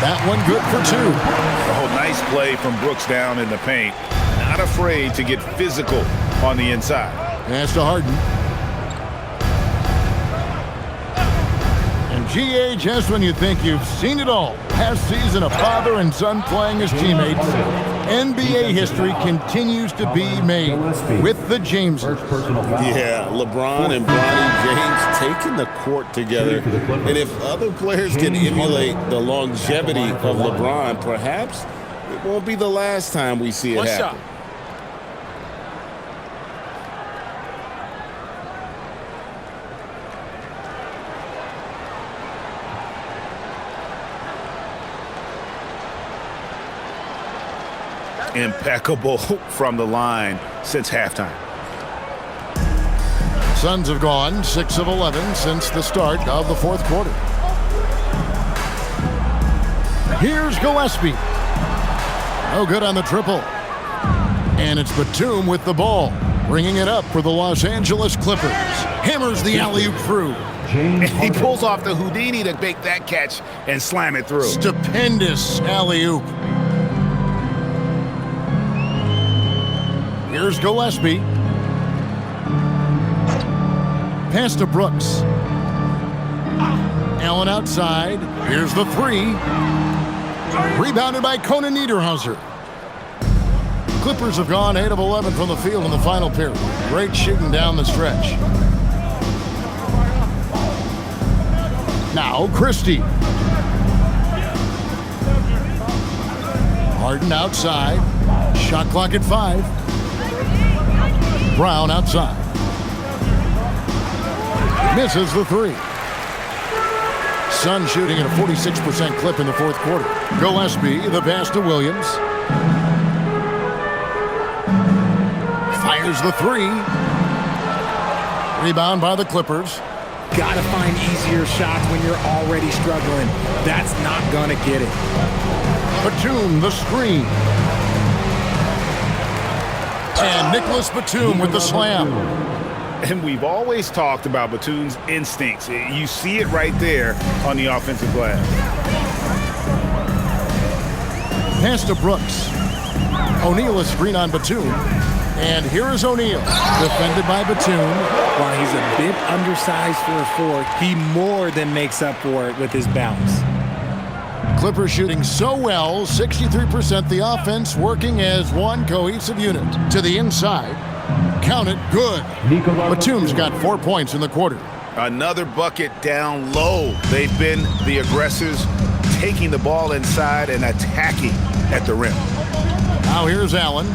That one good for 2. Oh, nice play from Brooks down in the paint. Not afraid to get physical on the inside. Pass to Harden. And GA, just when you think you've seen it all, past season of father and son playing as teammates, NBA history continues to be made with the Jameses. Yeah, LeBron and Bronny James taking the court together. And if other players can emulate the longevity of LeBron, perhaps it won't be the last time we see it happen. impeccable from the line since halftime. Suns have gone 6 of 11 since the start of the fourth quarter. Here's Gillespie. No good on the triple. And it's Batum with the ball, bringing it up for the Los Angeles Clippers. Hammers the alley-oop through. And he pulls off the Houdini to make that catch and slam it through. Stupendous alley-oop. Here's Gillespie. Pass to Brooks. Allen outside. Here's the three. Rebounded by Conan Niederhauser. Clippers have gone 8 of 11 from the field in the final period. Great shooting down the stretch. Now Christie. Harden outside. Shot clock at 5. Brown outside. Misses the three. Sun shooting at a 46% clip in the fourth quarter. Gillespie, the pass to Williams. Fires the three. Rebound by the Clippers. Gotta find easier shots when you're already struggling. That's not gonna get it. Batum, the screen. And Nicholas Batum with the slam. And we've always talked about Batum's instincts. You see it right there on the offensive glass. Pass to Brooks. O'Neal is screen on Batum. And here is O'Neal, defended by Batum. While he's a bit undersized for a 4, he more than makes up for it with his bounce. Clippers shooting so well, 63%. The offense working as one cohesive unit. To the inside. Count it, good. Batum's got 4 points in the quarter. Another bucket down low. They've been the aggressors, taking the ball inside and attacking at the rim. Now here's Allen.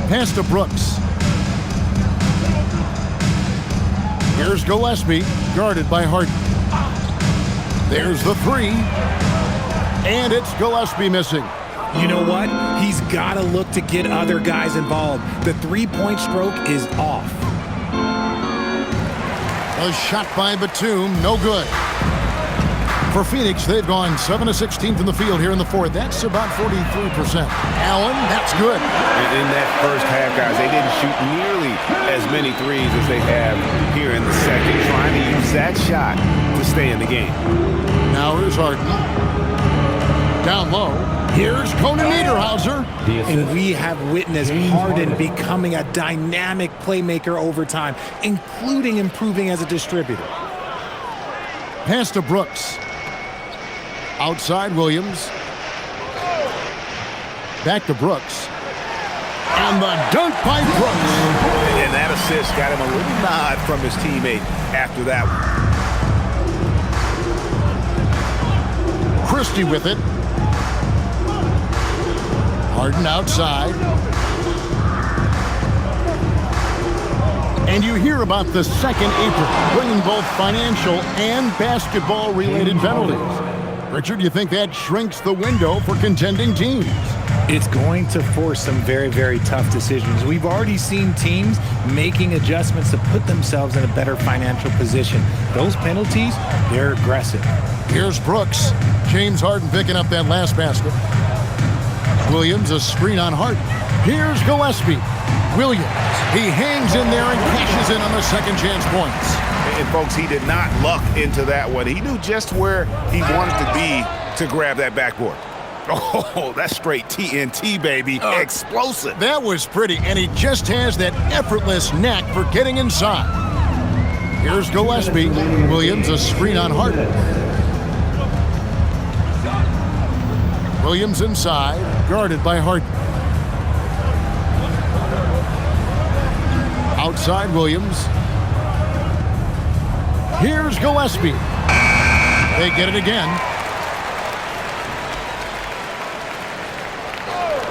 Pass to Brooks. Here's Gillespie, guarded by Harden. There's the three. And it's Gillespie missing. You know what? He's got to look to get other guys involved. The three-point stroke is off. A shot by Batum, no good. For Phoenix, they've gone 7 of 16 from the field here in the fourth. That's about 43%. Allen, that's good. In that first half, guys, they didn't shoot nearly as many threes as they have here in the second, trying to use that shot to stay in the game. Now here's Harden. Down low. Here's Conan Niederhauser. And we have witnessed Harden becoming a dynamic playmaker over time, including improving as a distributor. Pass to Brooks. Outside Williams. Back to Brooks. And the dunk by Brooks. And that assist got him a little nod from his teammate after that one. Christie with it. Harden outside. And you hear about the second apron, bringing both financial and basketball-related penalties. Richard, do you think that shrinks the window for contending teams? It's going to force some very, very tough decisions. We've already seen teams making adjustments to put themselves in a better financial position. Those penalties, they're aggressive. Here's Brooks. James Harden picking up that last basket. Williams, a screen on Harden. Here's Gillespie. Williams, he hangs in there and cashes in on the second chance points. And folks, he did not luck into that one. He knew just where he wanted to be to grab that backboard. Oh, that's straight TNT, baby. Explosive. That was pretty, and he just has that effortless knack for getting inside. Here's Gillespie. Williams, a screen on Harden. Williams inside, guarded by Harden. Outside Williams. Here's Gillespie. They get it again.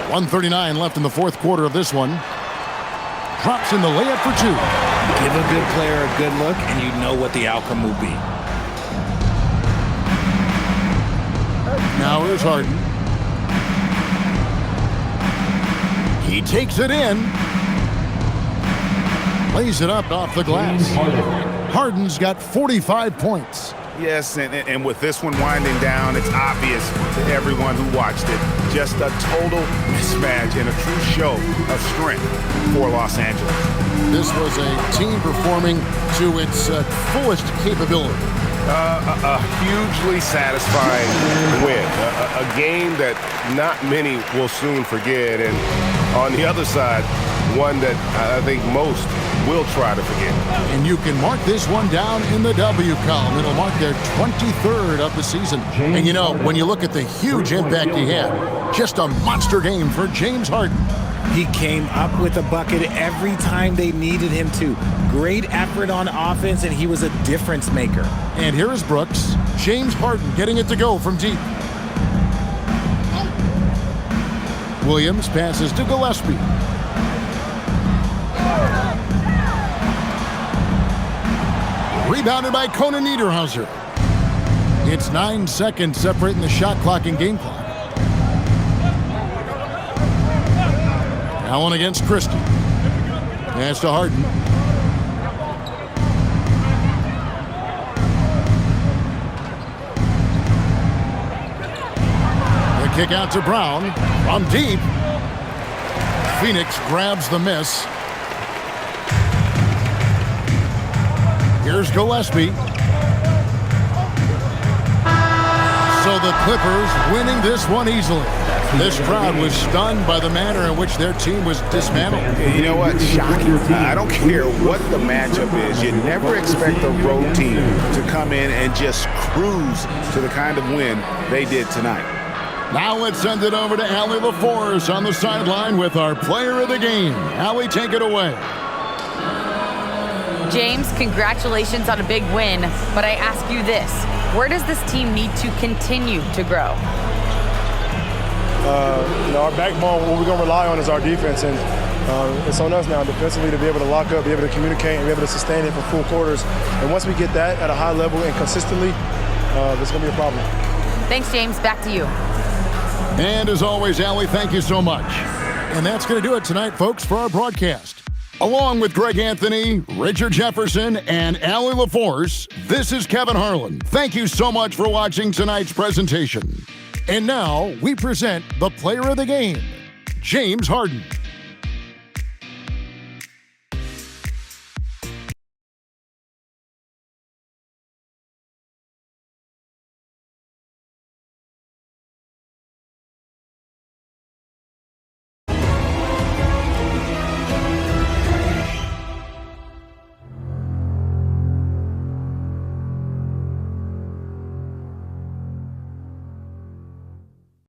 1:39 left in the fourth quarter of this one. Drops in the layup for 2. Give a good player a good look, and you know what the outcome will be. Now here's Harden. He takes it in. Lays it up off the glass. Harden's got 45 points. Yes, and with this one winding down, it's obvious to everyone who watched it. Just a total mismatch and a true show of strength for Los Angeles. This was a team performing to its fullest capability. A hugely satisfying win. A game that not many will soon forget. And on the other side, one that I think most will try to forget. And you can mark this one down in the W column. It'll mark their 23rd of the season. And you know, when you look at the huge impact he had, just a monster game for James Harden. He came up with a bucket every time they needed him to. Great effort on offense, and he was a difference maker. And here is Brooks. James Harden getting it to go from deep. Williams passes to Gillespie. Rebounded by Conan Niederhauser. It's 9 seconds separating the shot clock and game clock. Allen against Christie. Pass to Harden. The kick out to Brown. From deep. Phoenix grabs the miss. Here's Gillespie. So the Clippers winning this one easily. This crowd was stunned by the manner in which their team was dismantled. You know what? Shocking. I don't care what the matchup is. You never expect a road team to come in and just cruise to the kind of win they did tonight. Now let's send it over to Allie LaForce on the sideline with our player of the game. Allie, take it away. James, congratulations on a big win, but I ask you this. Where does this team need to continue to grow? Our backbone, what we're going to rely on is our defense, and it's on us now defensively to be able to lock up, be able to communicate, and be able to sustain it for full quarters. And once we get that at a high level and consistently, there's going to be a problem. Thanks, James. Back to you. And as always, Allie, thank you so much. And that's going to do it tonight, folks, for our broadcast. Along with Greg Anthony, Richard Jefferson, and Allie LaForce, this is Kevin Harlan. Thank you so much for watching tonight's presentation. And now we present the player of the game, James Harden.